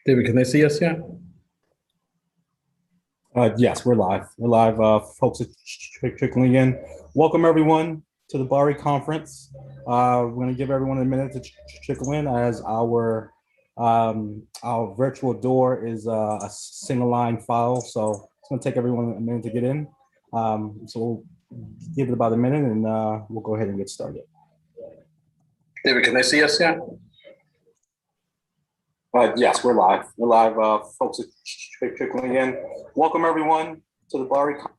David, can they see us yet? Yes, we're live. We're live. Folks are trickling in. Welcome everyone to the BARI conference. We're going to give everyone a minute to trickle in as our virtual door is a single line file. So it's going to take everyone a minute to get in. So we'll give it about a minute and we'll go ahead and get started. David, can they see us yet? Yes, we're live. We're live. Folks are trickling in. Welcome everyone to the BARI conference.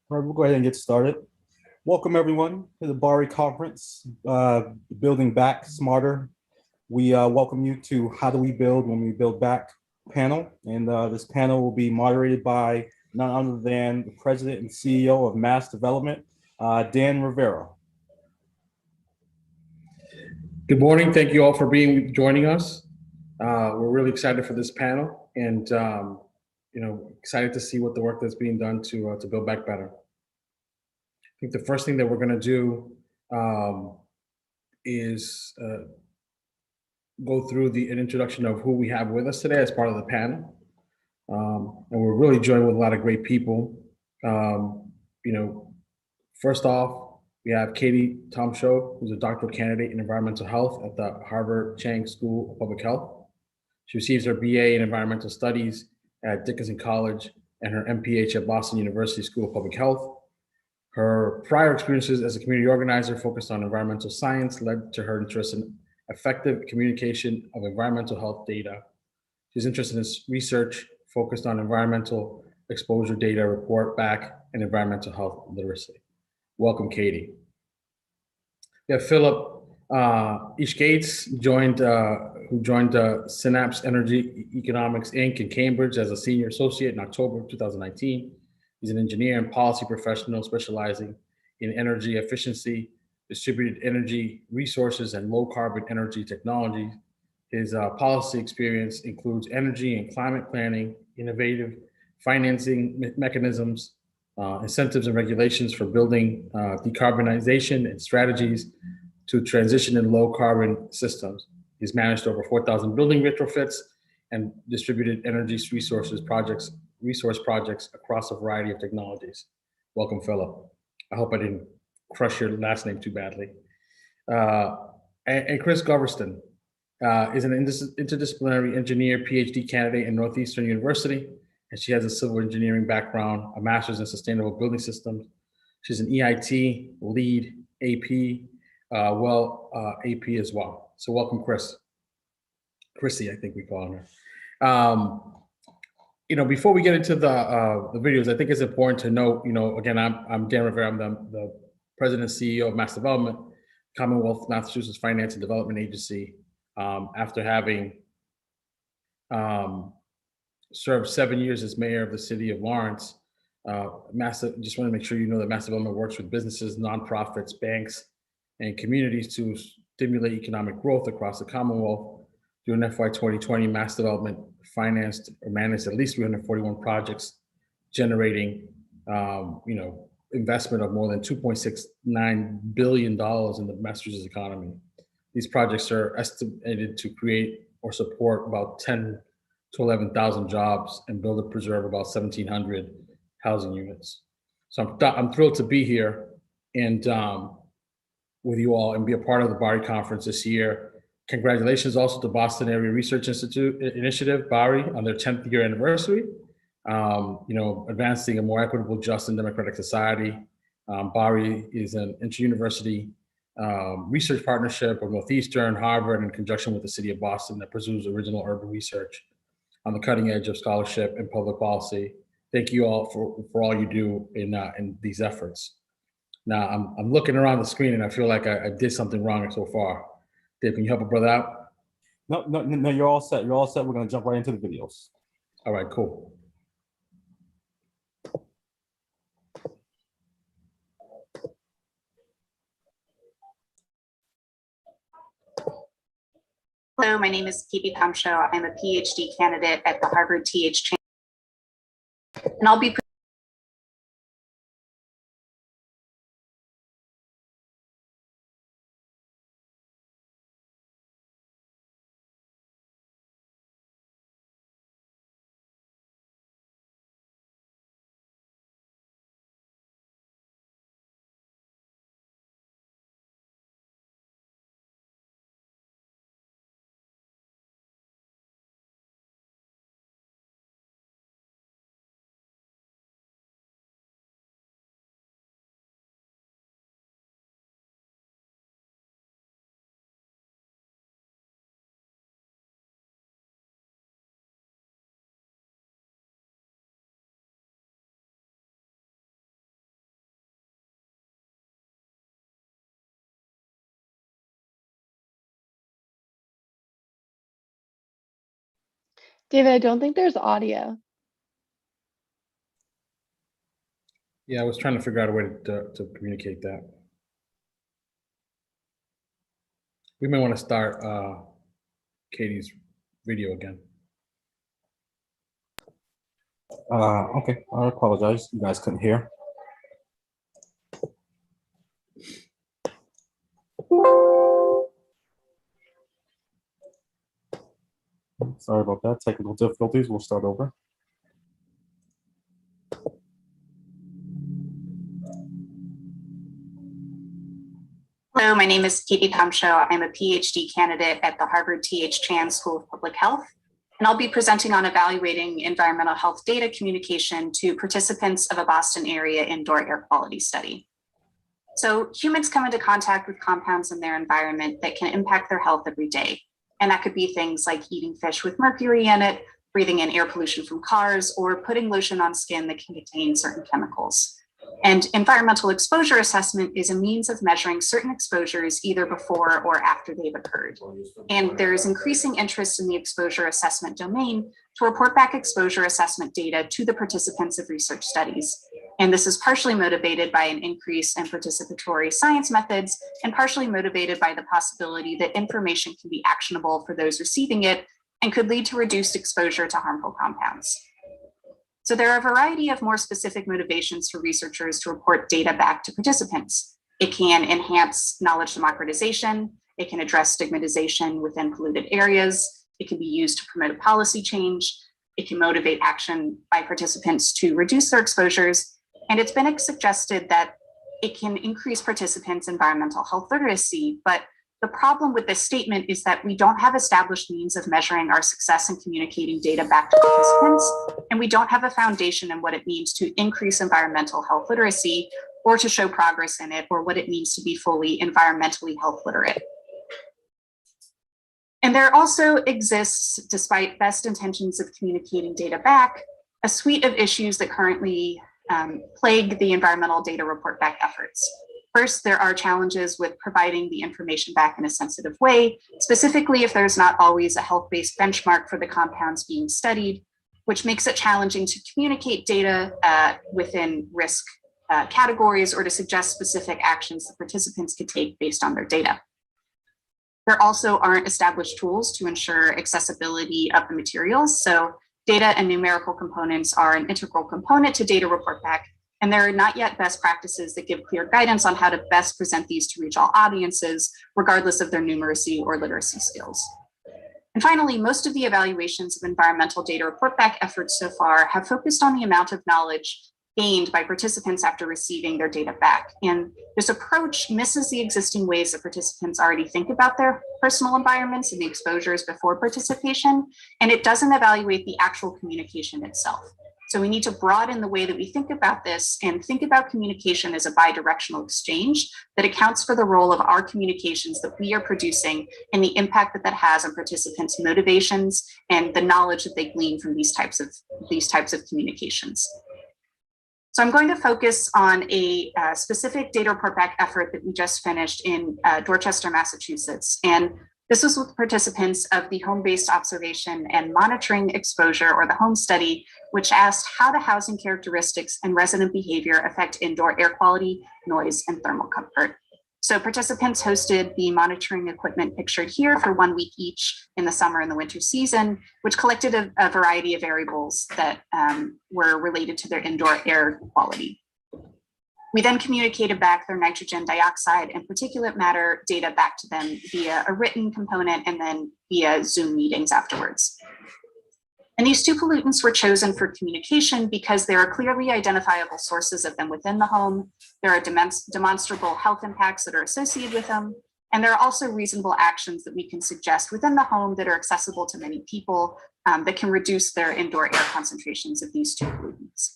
All right, we'll go ahead and get started. Welcome everyone to the BARI conference, Building Back Smarter. We welcome you to How Do We Build When We Build Back panel. And this panel will be moderated by none other than the President and CEO of Mass Development, Dan Rivera. Good morning. Thank you all for joining us. We're really excited for this panel and excited to see what the work that's being done to build back better. I think the first thing that we're going to do is go through an introduction of who we have with us today as part of the panel. And we're really joined with a lot of great people. First off, we have Katie Tomsho, who's a doctoral candidate in environmental health at the Harvard Chang School of Public Health. She receives her BA in environmental studies at Dickinson College and her MPH at Boston University School of Public Health. Her prior experiences as a community organizer focused on environmental science led to her interest in effective communication of environmental health data. She's interested in research focused on environmental exposure data, report back, and environmental health literacy. Welcome, Katie. We have Philip Ishgates, who joined Synapse Energy Economics Inc. in Cambridge as a senior associate in October of 2019. He's an engineer and policy professional specializing in energy efficiency, distributed energy resources, and low carbon energy technology. His policy experience includes energy and climate planning, innovative financing mechanisms, incentives and regulations for building decarbonization and strategies to transition in low carbon systems. He's managed over 4,000 building retrofits and distributed energy resource projects across a variety of technologies. Welcome, Philip. I hope I didn't crush your last name too badly. And Chris Goverston is an interdisciplinary engineer, PhD candidate in Northeastern University, and she has a civil engineering background, a master's in sustainable building systems. She's an EIT lead, AP, AP as well. So welcome, Chrissy, I think we call her. Before we get into the videos, I think it's important to note, again, I'm Dan Rivera. I'm the President and CEO of Mass Development, Commonwealth Massachusetts Finance and Development Agency. After having served 7 years as mayor of the city of Lawrence, just want to make sure you know that Mass Development works with businesses, nonprofits, banks, and communities to stimulate economic growth across the Commonwealth. During FY 2020, Mass Development financed or managed at least 341 projects, generating investment of more than $2.69 billion in the Massachusetts economy. These projects are estimated to create or support about 10 to 11,000 jobs and build and preserve about 1,700 housing units. So I'm thrilled to be here and with you all and be a part of the BARI conference this year. Congratulations also to Boston Area Research Institute Initiative, BARI, on their 10th year anniversary. Advancing a more equitable, just, and democratic society. BARI is an inter-university research partnership of Northeastern, Harvard, in conjunction with the city of Boston that pursues original urban research on the cutting edge of scholarship and public policy. Thank you all for all you do in these efforts. Now, I'm looking around the screen and I feel like I did something wrong so far. Dave, can you help a brother out? No, you're all set. You're all set. We're going to jump right into the videos. All right, cool. Hello, my name is Katie Tomsho. I'm a PhD candidate at the Harvard T.H. Chan, and I'll be David, I don't think there's audio. Yeah, I was trying to figure out a way to communicate that. We may want to start Katie's video again. Okay, I apologize. You guys couldn't hear. Sorry about that. Technical difficulties. We'll start over. Hello, my name is Katie Tomsho. I'm a PhD candidate at the Harvard T.H. Chan School of Public Health, and I'll be presenting on evaluating environmental health data communication to participants of a Boston area indoor air quality study. So humans come into contact with compounds in their environment that can impact their health every day. And that could be things like eating fish with mercury in it, breathing in air pollution from cars, or putting lotion on skin that can contain certain chemicals. And environmental exposure assessment is a means of measuring certain exposures either before or after they've occurred. And there is increasing interest in the exposure assessment domain to report back exposure assessment data to the participants of research studies. And this is partially motivated by an increase in participatory science methods and partially motivated by the possibility that information can be actionable for those receiving it and could lead to reduced exposure to harmful compounds. So there are a variety of more specific motivations for researchers to report data back to participants. It can enhance knowledge democratization. It can address stigmatization within polluted areas. It can be used to promote policy change. It can motivate action by participants to reduce their exposures. And it's been suggested that it can increase participants' environmental health literacy. But the problem with this statement is that we don't have established means of measuring our success in communicating data back to participants, and we don't have a foundation in what it means to increase environmental health literacy or to show progress in it, or what it means to be fully environmentally health literate. And there also exists, despite best intentions of communicating data back, a suite of issues that currently plague the environmental data report back efforts. First, there are challenges with providing the information back in a sensitive way, specifically if there's not always a health-based benchmark for the compounds being studied, which makes it challenging to communicate data within risk categories or to suggest specific actions that participants could take based on their data. There also aren't established tools to ensure accessibility of the materials. So data and numerical components are an integral component to data report back, and there are not yet best practices that give clear guidance on how to best present these to reach all audiences, regardless of their numeracy or literacy skills. And finally, most of the evaluations of environmental data report back efforts so far have focused on the amount of knowledge gained by participants after receiving their data back. And this approach misses the existing ways that participants already think about their personal environments and the exposures before participation, and it doesn't evaluate the actual communication itself. So we need to broaden the way that we think about this and think about communication as a bidirectional exchange that accounts for the role of our communications that we are producing and the impact that that has on participants' motivations and the knowledge that they glean from these types of communications. So I'm going to focus on a specific data report back effort that we just finished in Dorchester, Massachusetts. And this was with participants of the home-based observation and monitoring exposure, or the home study, which asked how do housing characteristics and resident behavior affect indoor air quality, noise, and thermal comfort. So participants hosted the monitoring equipment pictured here for 1 week each in the summer and the winter season, which collected a variety of variables that were related to their indoor air quality. We then communicated back their nitrogen dioxide and particulate matter data back to them via a written component and then via Zoom meetings afterwards. And these two pollutants were chosen for communication because there are clearly identifiable sources of them within the home. There are demonstrable health impacts that are associated with them. And there are also reasonable actions that we can suggest within the home that are accessible to many people that can reduce their indoor air concentrations of these two pollutants.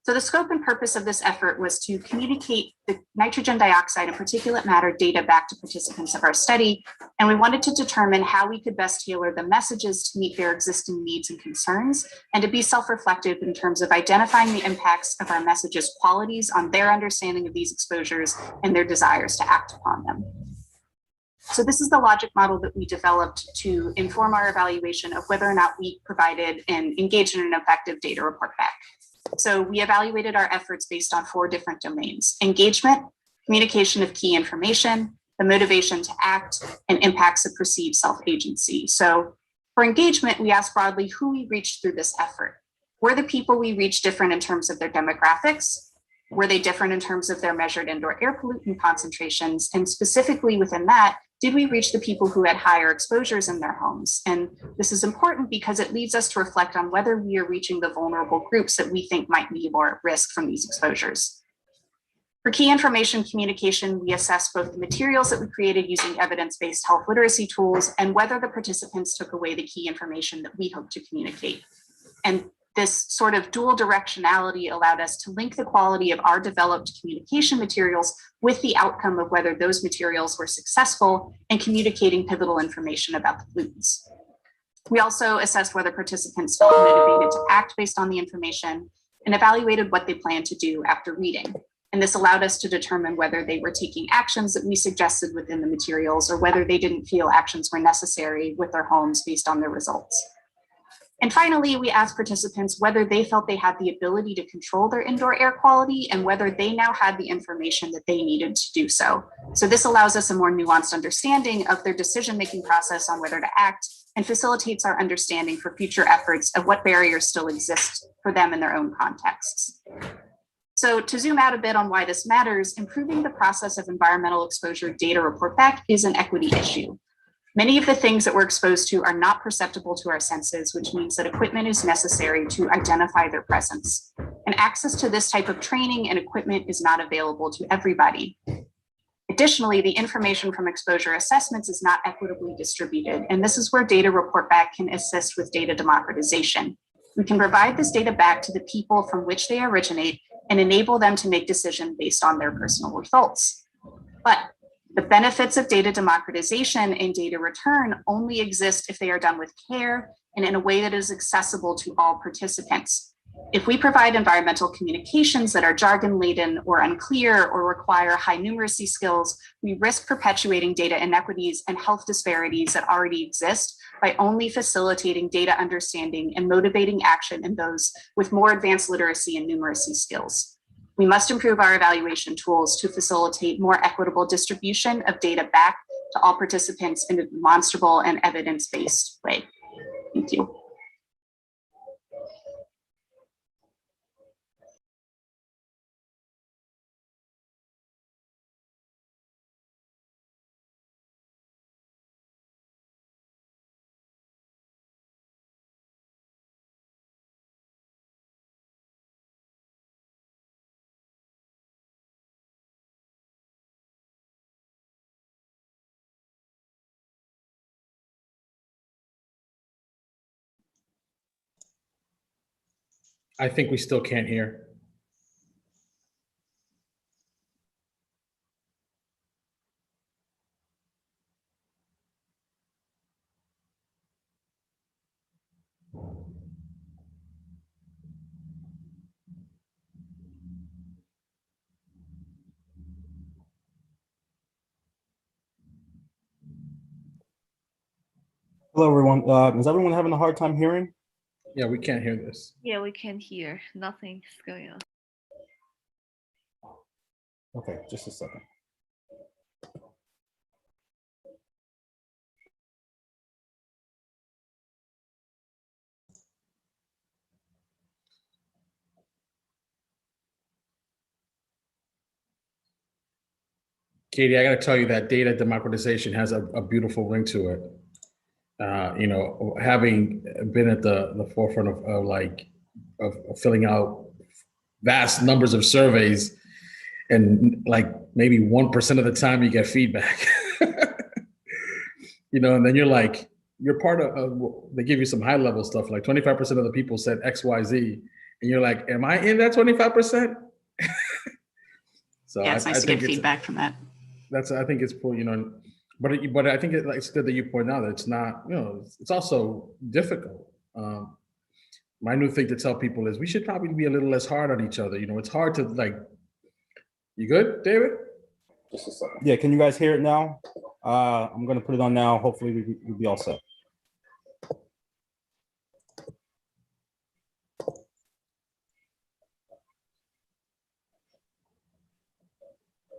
So the scope and purpose of this effort was to communicate the nitrogen dioxide and particulate matter data back to participants of our study. And we wanted to determine how we could best tailor the messages to meet their existing needs and concerns, and to be self-reflective in terms of identifying the impacts of our messages' qualities on their understanding of these exposures and their desires to act upon them. So this is the logic model that we developed to inform our evaluation of whether or not we provided and engaged in an effective data report back. So we evaluated our efforts based on 4 different domains: engagement, communication of key information, the motivation to act, and impacts of perceived self-agency. So for engagement, we asked broadly who we reached through this effort. Were the people we reached different in terms of their demographics? Were they different in terms of their measured indoor air pollutant concentrations? And specifically within that, did we reach the people who had higher exposures in their homes? And this is important because it leads us to reflect on whether we are reaching the vulnerable groups that we think might be more at risk from these exposures. For key information communication, we assessed both the materials that we created using evidence-based health literacy tools and whether the participants took away the key information that we hope to communicate. And this sort of dual directionality allowed us to link the quality of our developed communication materials with the outcome of whether those materials were successful in communicating pivotal information about the pollutants. We also assessed whether participants felt motivated to act based on the information and evaluated what they planned to do after reading. And this allowed us to determine whether they were taking actions that we suggested within the materials or whether they didn't feel actions were necessary with their homes based on their results. And finally, we asked participants whether they felt they had the ability to control their indoor air quality and whether they now had the information that they needed to do so. So this allows us a more nuanced understanding of their decision-making process on whether to act and facilitates our understanding for future efforts of what barriers still exist for them in their own contexts. So to zoom out a bit on why this matters, improving the process of environmental exposure data report back is an equity issue. Many of the things that we're exposed to are not perceptible to our senses, which means that equipment is necessary to identify their presence. And access to this type of training and equipment is not available to everybody. Additionally, the information from exposure assessments is not equitably distributed, and this is where data report back can assist with data democratization. We can provide this data back to the people from which they originate and enable them to make decisions based on their personal results. But the benefits of data democratization and data return only exist if they are done with care and in a way that is accessible to all participants. If we provide environmental communications that are jargon-laden or unclear or require high numeracy skills, we risk perpetuating data inequities and health disparities that already exist by only facilitating data understanding and motivating action in those with more advanced literacy and numeracy skills. We must improve our evaluation tools to facilitate more equitable distribution of data back to all participants in a demonstrable and evidence-based way. Thank you. I think we still can't hear. Hello, everyone. Is everyone having a hard time hearing? Yeah, we can't hear this. Yeah, we can hear. Nothing's going on. Okay, just a second. Katie, I got to tell you that data democratization has a beautiful ring to it. You know, having been at the forefront of filling out vast numbers of surveys, and like maybe 1% of the time you get feedback. You know, and then you're part of they give you some high level stuff, like 25% of the people said XYZ, and you're like, am I in that 25%? So Yeah, it's nice to get feedback from that. I think it's cool, you know, but I think it's good that you point out that it's not, you know, it's also difficult. My new thing to tell people is we should probably be a little less hard on each other. You know, it's hard to like, you good, David? Just a second. Yeah, can you guys hear it now? I'm gonna put it on now. Hopefully we'll be all set.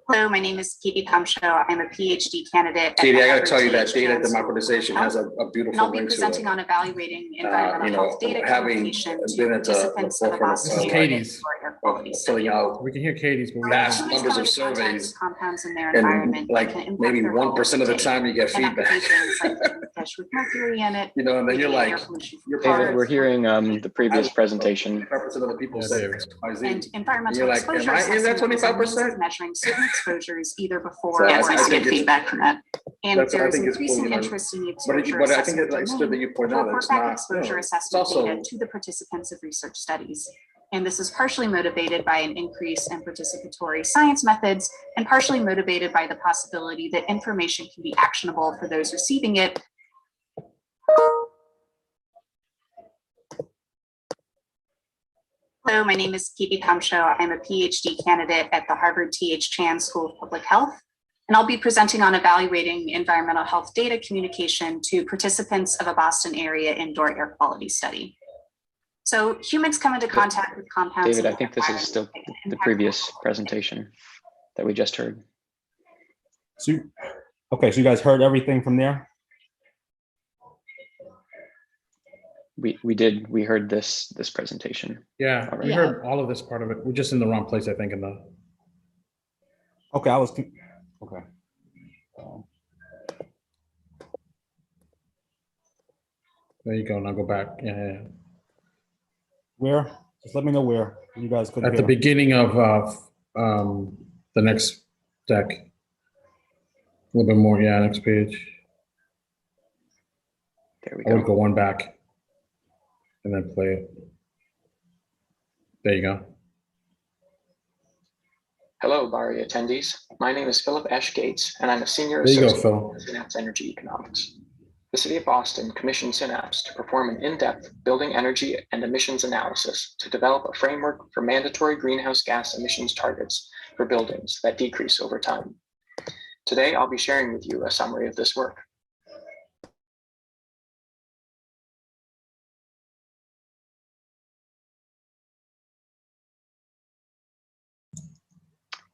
Hello, my name is Katie Tomsho. I'm a PhD candidate. Katie, I got to tell you that data democratization has a beautiful And I'll be ring to presenting it. on evaluating environmental You know, health data having communication to been at the participants of a forefront Boston of area Katie's air quality study. filling out We can hear Katie's, but we vast Humans numbers come of into contact surveys, with compounds in their and environment that like can impact maybe their health 1% of the today. time you get And feedback. applications like fish with mercury in it. You know, and then you're like, you're part David, of we're hearing the previous presentation. 25% of the people Yeah, said David. XYZ. And environmental You're like, exposure am I in that assessment is a means 25%? of measuring certain exposures either before So or I after think it's- feedback from that. And that's what there I is think is cool, increasing you know. interest in the But exposure I think assessment it's like good that you point to out that report it's back not, you exposure know, it's assessment also data to the participants of research studies. And this is partially motivated by an increase in participatory science methods and partially motivated by the possibility that information can be actionable for those receiving it. Hello, my name is Katie Tomsho. I'm a PhD candidate at the Harvard T.H. Chan School of Public Health, and I'll be presenting on evaluating environmental health data communication to participants of a Boston area indoor air quality study. So humans come into contact with compounds. David, I think this is still the previous presentation that we just heard. So, okay, so you guys heard everything from there? We heard this presentation. Yeah, All we right. heard all of this part of it. We're just in the wrong place, I think, in the. Okay, okay. There you go. Now go back. Yeah. Where? Just let me know where you guys could At hear. the beginning of the next deck. A little bit more. Yeah, next page. There we I would go. go one back and then play it. There you go. Hello, BARI attendees. My name is Philip Esch Gates, and I'm a senior There you go, associate Phil. at Synapse Energy Economics. The City of Boston commissioned Synapse to perform an in-depth building energy and emissions analysis to develop a framework for mandatory greenhouse gas emissions targets for buildings that decrease over time. Today, I'll be sharing with you a summary of this work.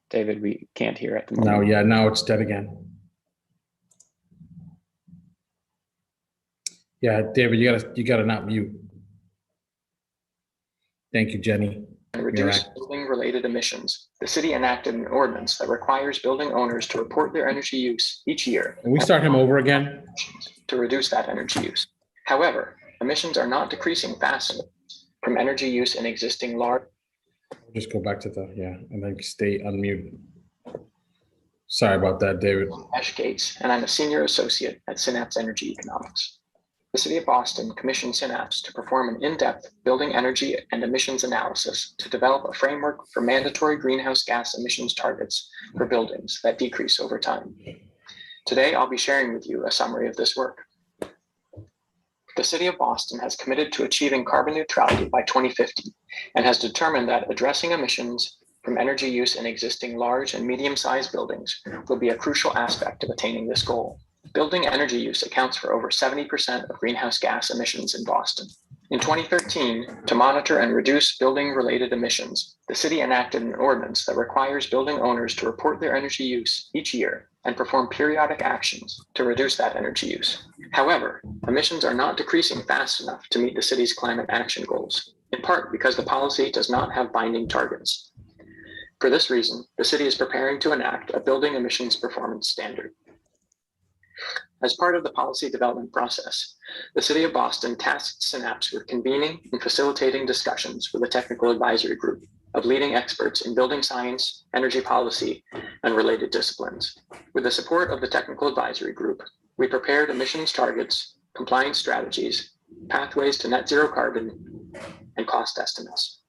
David, we can't hear at the moment. Now it's dead again. Yeah, David, you gotta not mute. Thank you, Jenny. And reduce building-related emissions. The city enacted an ordinance that requires building owners to report their energy use each year. Can we start him over again? To reduce that energy use. However, emissions are not decreasing fast enough from energy use in existing large. Just go back to and then stay unmuted. Sorry about that, David. Ash Gates, and I'm a senior associate at Synapse Energy Economics. The City of Boston commissioned Synapse to perform an in-depth building energy and emissions analysis to develop a framework for mandatory greenhouse gas emissions targets for buildings that decrease over time. Today, I'll be sharing with you a summary of this work. The City of Boston has committed to achieving carbon neutrality by 2050 and has determined that addressing emissions from energy use in existing large and medium-sized buildings will be a crucial aspect of attaining this goal. Building energy use accounts for over 70% of greenhouse gas emissions in Boston. In 2013, to monitor and reduce building-related emissions, the city enacted an ordinance that requires building owners to report their energy use each year and perform periodic actions to reduce that energy use. However, emissions are not decreasing fast enough to meet the city's climate action goals, in part because the policy does not have binding targets. For this reason, the city is preparing to enact a building emissions performance standard. As part of the policy development process, the City of Boston tasked Synapse with convening and facilitating discussions with a technical advisory group of leading experts in building science, energy policy, and related disciplines. With the support of the technical advisory group, we prepared emissions targets, compliance strategies, pathways to net zero carbon, and cost estimates.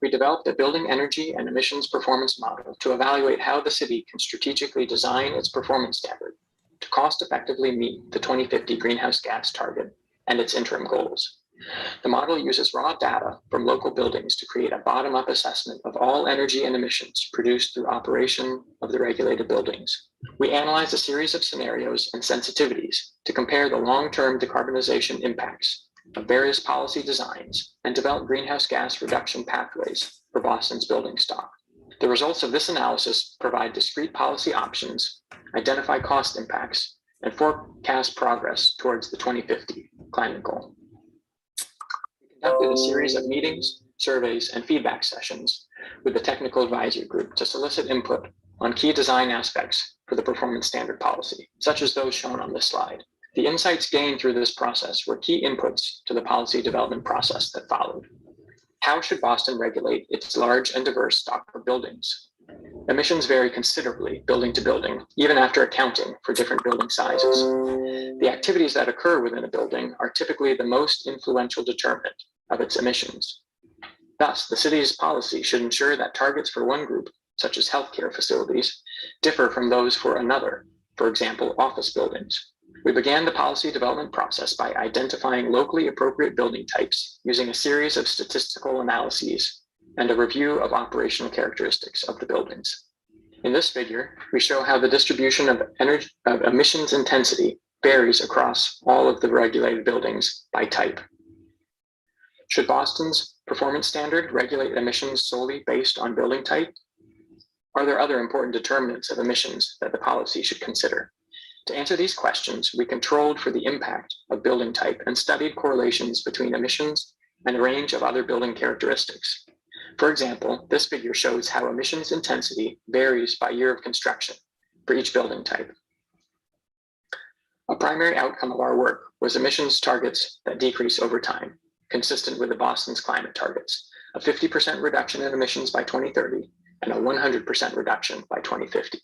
We developed a building energy and emissions performance model to evaluate how the city can strategically design its performance standard to cost effectively meet the 2050 greenhouse gas target and its interim goals. The model uses raw data from local buildings to create a bottom-up assessment of all energy and emissions produced through operation of the regulated buildings. We analyzed a series of scenarios and sensitivities to compare the long-term decarbonization impacts of various policy designs and develop greenhouse gas reduction pathways for Boston's building stock. The results of this analysis provide discrete policy options, identify cost impacts, and forecast progress towards the 2050 climate goal. We conducted a series of meetings, surveys, and feedback sessions with the technical advisory group to solicit input on key design aspects for the performance standard policy, such as those shown on this slide. The insights gained through this process were key inputs to the policy development process that followed. How should Boston regulate its large and diverse stock of buildings? Emissions vary considerably building to building, even after accounting for different building sizes. The activities that occur within a building are typically the most influential determinant of its emissions. Thus, the city's policy should ensure that targets for one group, such as healthcare facilities, differ from those for another, for example, office buildings. We began the policy development process by identifying locally appropriate building types using a series of statistical analyses and a review of operational characteristics of the buildings. In this figure, we show how the distribution of emissions intensity varies across all of the regulated buildings by type. Should Boston's performance standard regulate emissions solely based on building type? Are there other important determinants of emissions that the policy should consider? To answer these questions, we controlled for the impact of building type and studied correlations between emissions and a range of other building characteristics. For example, this figure shows how emissions intensity varies by year of construction for each building type. A primary outcome of our work was emissions targets that decrease over time, consistent with the Boston's climate targets, a 50% reduction in emissions by 2030 and a 100% reduction by 2050.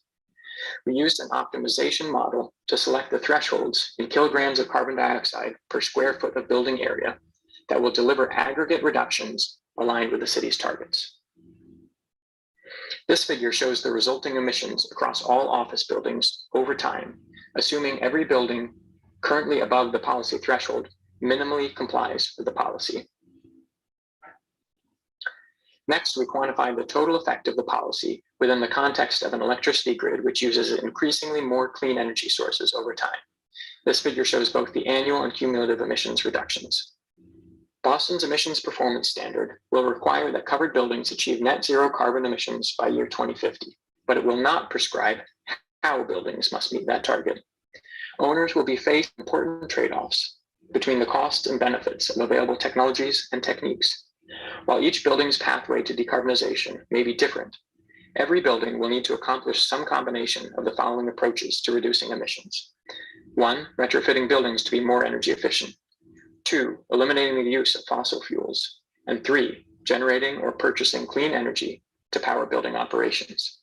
We used an optimization model to select the thresholds in kilograms of carbon dioxide per square foot of building area that will deliver aggregate reductions aligned with the city's targets. This figure shows the resulting emissions across all office buildings over time, assuming every building currently above the policy threshold minimally complies with the policy. Next, we quantified the total effect of the policy within the context of an electricity grid which uses increasingly more clean energy sources over time. This figure shows both the annual and cumulative emissions reductions. Boston's emissions performance standard will require that covered buildings achieve net zero carbon emissions by year 2050, but it will not prescribe how buildings must meet that target. Owners will be faced with important trade-offs between the costs and benefits of available technologies and techniques. While each building's pathway to decarbonization may be different, every building will need to accomplish some combination of the following approaches to reducing emissions. 1, retrofitting buildings to be more energy efficient. 2, eliminating the use of fossil fuels. And 3, generating or purchasing clean energy to power building operations.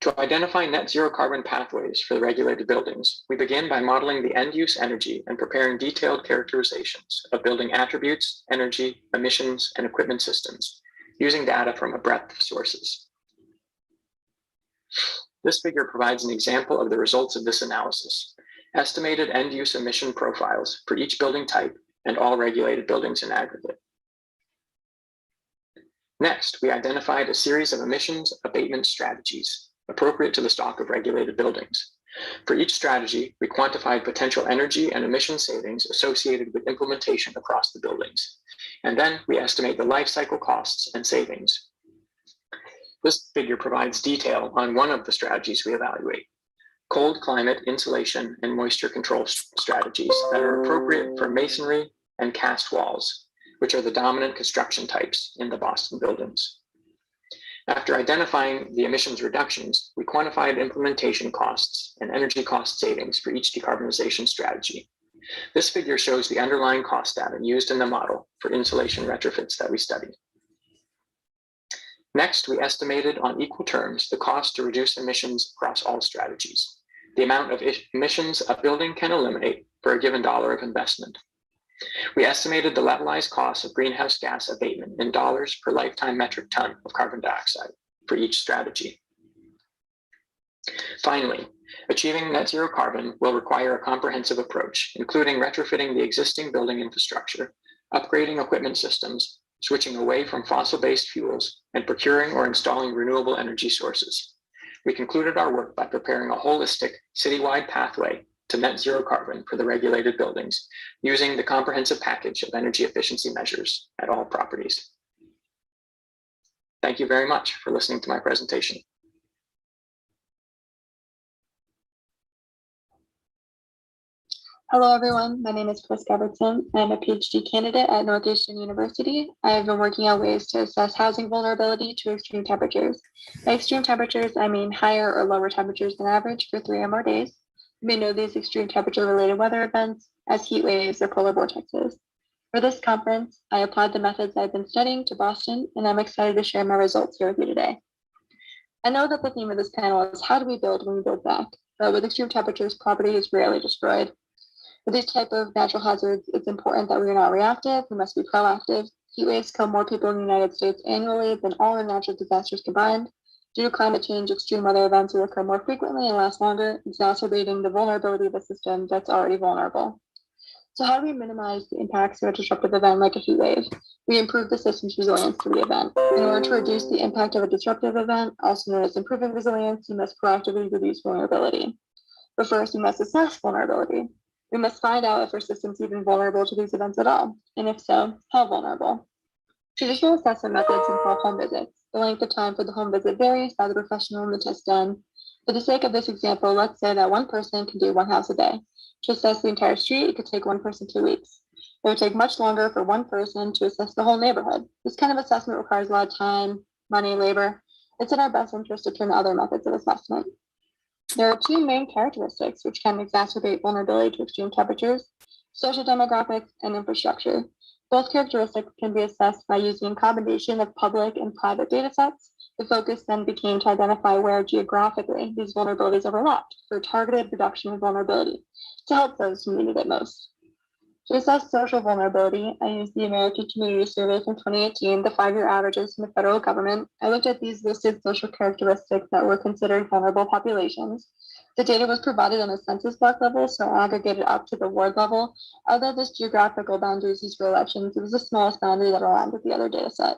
To identify net zero carbon pathways for the regulated buildings, we begin by modeling the end use energy and preparing detailed characterizations of building attributes, energy, emissions, and equipment systems, using data from a breadth of sources. This figure provides an example of the results of this analysis: estimated end use emission profiles for each building type and all regulated buildings in aggregate. Next, we identified a series of emissions abatement strategies appropriate to the stock of regulated buildings. For each strategy, we quantified potential energy and emission savings associated with implementation across the buildings. And then we estimate the life cycle costs and savings. This figure provides detail on one of the strategies we evaluate: cold climate insulation and moisture control strategies that are appropriate for masonry and cast walls, which are the dominant construction types in the Boston buildings. After identifying the emissions reductions, we quantified implementation costs and energy cost savings for each decarbonization strategy. This figure shows the underlying cost data used in the model for insulation retrofits that we studied. Next, we estimated on equal terms the cost to reduce emissions across all strategies, the amount of emissions a building can eliminate for a given dollar of investment. We estimated the levelized cost of greenhouse gas abatement in dollars per lifetime metric ton of carbon dioxide for each strategy. Finally, achieving net zero carbon will require a comprehensive approach, including retrofitting the existing building infrastructure, upgrading equipment systems, switching away from fossil-based fuels, and procuring or installing renewable energy sources. We concluded our work by preparing a holistic citywide pathway to net zero carbon for the regulated buildings, using the comprehensive package of energy efficiency measures at all properties. Thank you very much for listening to my presentation. Hello, everyone. My name is Chris Gebertson. I'm a PhD candidate at Northeastern University. I have been working on ways to assess housing vulnerability to extreme temperatures. By extreme temperatures, I mean higher or lower temperatures than average for 3 or more days. You may know these extreme temperature-related weather events as heat waves or polar vortexes. For this conference, I applied the methods I've been studying to Boston, and I'm excited to share my results here with you today. I know that the theme of this panel is how do we build when we build back, but with extreme temperatures, property is rarely destroyed. For these type of natural hazards, it's important that we are not reactive, we must be proactive. Heat waves kill more people in the United States annually than all the natural disasters combined. Due to climate change, extreme weather events will occur more frequently and last longer, exacerbating the vulnerability of a system that's already vulnerable. So how do we minimize the impacts of a disruptive event like a heat wave? We improve the system's resilience to the event. In order to reduce the impact of a disruptive event, also known as improving resilience, we must proactively reduce vulnerability. But first, we must assess vulnerability. We must find out if our system's even vulnerable to these events at all, and if so, how vulnerable. Traditional assessment methods involve home visits. The length of time for the home visit varies by the professional in the test done. For the sake of this example, let's say that one person can do 1 house a day. To assess the entire street, it could take one person 2 weeks. It would take much longer for one person to assess the whole neighborhood. This kind of assessment requires a lot of time, money, labor. It's in our best interest to turn to other methods of assessment. There are 2 main characteristics which can exacerbate vulnerability to extreme temperatures: social demographics and infrastructure. Both characteristics can be assessed by using a combination of public and private data sets. The focus then became to identify where geographically these vulnerabilities overlapped for targeted reduction of vulnerability to help those who needed it most. To assess social vulnerability, I used the American Community Survey from 2018, the 5-year averages from the federal government. I looked at these listed social characteristics that were considered vulnerable populations. The data was provided on a census block level, so aggregated up to the ward level. Although this geographical boundaries used for elections, it was the smallest boundary that aligned with the other data set.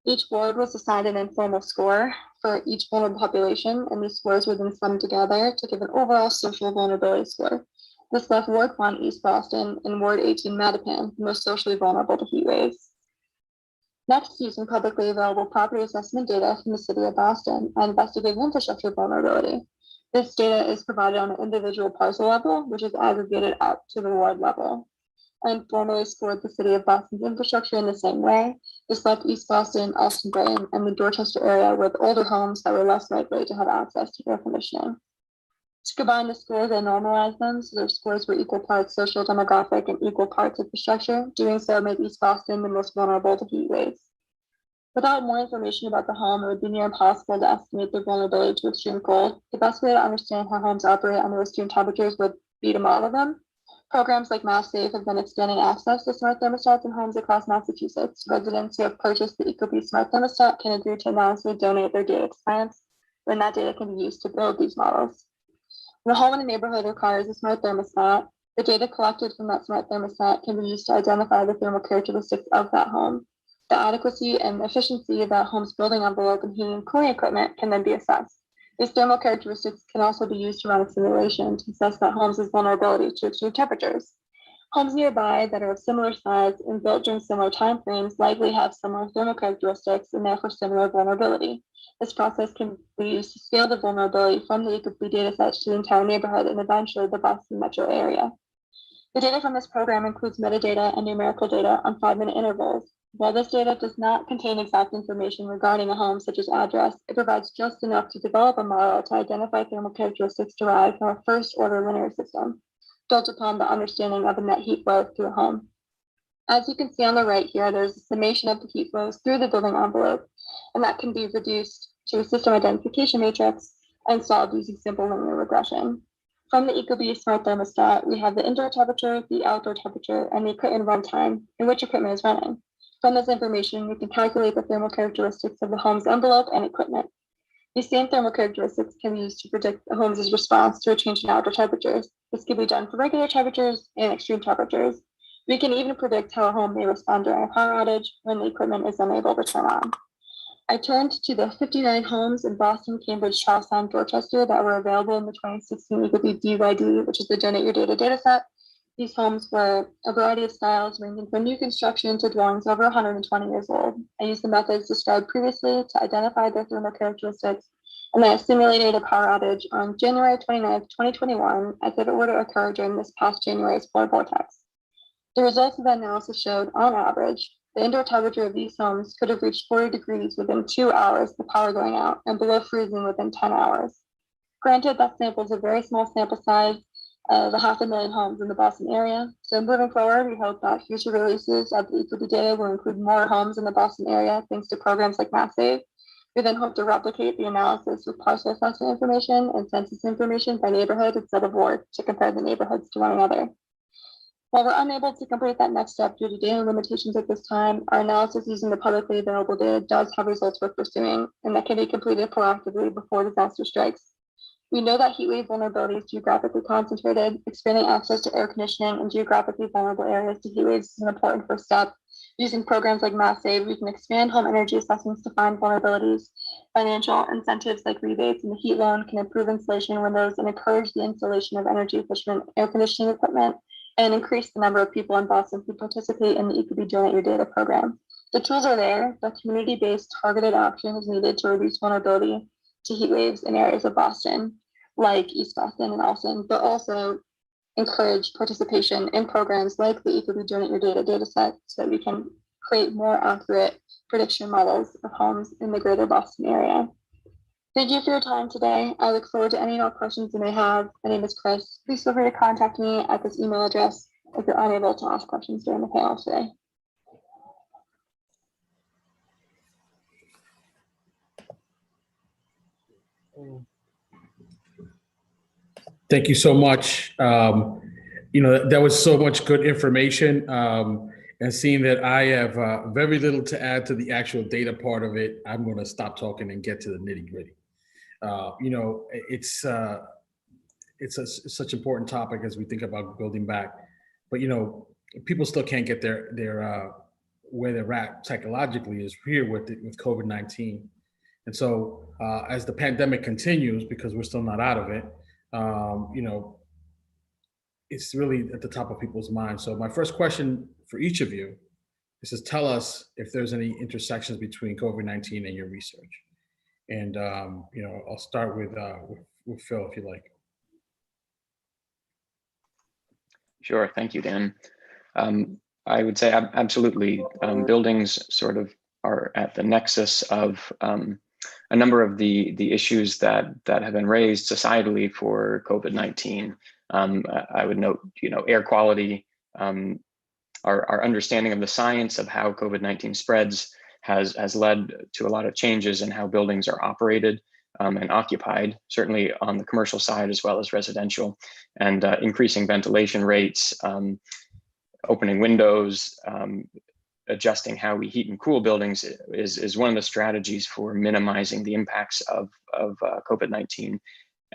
Each ward was assigned an informal score for each vulnerable population, and these scores were then summed together to give an overall social vulnerability score. This left Ward 1 East Boston and Ward 18 Mattapan the most socially vulnerable to heat waves. Next, using publicly available property assessment data from the city of Boston, I investigated infrastructure vulnerability. This data is provided on an individual parcel level, which is aggregated up to the ward level. I informally scored the city of Boston's infrastructure in the same way. This left East Boston, Austin Brain, and the Dorchester area with older homes that were less likely to have access to air conditioning. To combine the scores, I normalized them so their scores were equal parts social demographic and equal parts infrastructure. Doing so made East Boston the most vulnerable to heat waves. Without more information about the home, it would be near impossible to estimate their vulnerability to extreme cold. The best way to understand how homes operate under extreme temperatures would be to model them. Programs like MassSafe have been expanding access to smart thermostats in homes across Massachusetts. Residents who have purchased the ecobee smart thermostat can agree to anonymously donate their data to science, when that data can be used to build these models. When a home in a neighborhood requires a smart thermostat, the data collected from that smart thermostat can be used to identify the thermal characteristics of that home. The adequacy and efficiency of that home's building envelope and heating and cooling equipment can then be assessed. These thermal characteristics can also be used to run a simulation to assess that home's vulnerability to extreme temperatures. Homes nearby that are of similar size and built during similar timeframes likely have similar thermal characteristics and therefore similar vulnerability. This process can be used to scale the vulnerability from the ecobee datasets to the entire neighborhood and eventually the Boston metro area. The data from this program includes metadata and numerical data on 5-minute intervals. While this data does not contain exact information regarding a home, such as address, it provides just enough to develop a model to identify thermal characteristics derived from a first-order linear system, built upon the understanding of the net heat flow through a home. As you can see on the right here, there's a summation of the heat flows through the building envelope, and that can be reduced to a system identification matrix and solved using simple linear regression. From the ecobee smart thermostat, we have the indoor temperature, the outdoor temperature, and the equipment runtime, and which equipment is running. From this information, we can calculate the thermal characteristics of the home's envelope and equipment. These same thermal characteristics can be used to predict the home's response to a change in outdoor temperatures. This can be done for regular temperatures and extreme temperatures. We can even predict how a home may respond during a power outage when the equipment is unable to turn on. I turned to the 59 homes in Boston, Cambridge, Charlestown, Dorchester that were available in the 2016 ecobee DYD, which is the Donate Your Data dataset. These homes were a variety of styles ranging from new construction to dwellings over 120 years old. I used the methods described previously to identify their thermal characteristics, and then I simulated a power outage on January 29th, 2021, as if it were to occur during this past January's polar vortex. The results of that analysis showed, on average, the indoor temperature of these homes could have reached 40 degrees within 2 hours of the power going out and below freezing within 10 hours. Granted, that sample is a very small sample size of 500,000 homes in the Boston area. So moving forward, we hope that future releases of the ecobee data will include more homes in the Boston area thanks to programs like MassSafe. We then hope to replicate the analysis with parcel assessment information and census information by neighborhood instead of ward to compare the neighborhoods to one another. While we're unable to complete that next step due to data limitations at this time, our analysis using the publicly available data does have results worth pursuing, and that can be completed proactively before disaster strikes. We know that heat wave vulnerability is geographically concentrated. Expanding access to air conditioning in geographically vulnerable areas to heat waves is an important first step. Using programs like MassSave, we can expand home energy assessments to find vulnerabilities. Financial incentives like rebates and the heat loan can improve insulation windows and encourage the installation of energy efficient air conditioning equipment and increase the number of people in Boston who participate in the ecobee Donate Your Data program. The tools are there, but community-based targeted action is needed to reduce vulnerability to heat waves in areas of Boston, like East Boston and Allston, but also encourage participation in programs like the ecobee Donate Your Data dataset so that we can create more accurate prediction models of homes in the greater Boston area. Thank you for your time today. I look forward to any and all questions you may have. My name is Chris. Please feel free to contact me at this email address if you're unable to ask questions during the panel today. Thank you so much. That was so much good information. And seeing that I have very little to add to the actual data part of it, I'm going to stop talking and get to the nitty gritty. It's such an important topic as we think about building back. But people still can't get their where they're at psychologically is here with COVID-19. And so as the pandemic continues, because we're still not out of it, it's really at the top of people's minds. So my first question for each of you is to tell us if there's any intersections between COVID-19 and your research. And I'll start with Phil, if you like. Sure. Thank you, Dan. I would say absolutely. Buildings sort of are at the nexus of a number of the issues that have been raised societally for COVID-19. I would note, air quality, our understanding of the science of how COVID-19 spreads has led to a lot of changes in how buildings are operated and occupied, certainly on the commercial side as well as residential, and increasing ventilation rates, opening windows, adjusting how we heat and cool buildings is one of the strategies for minimizing the impacts of COVID-19.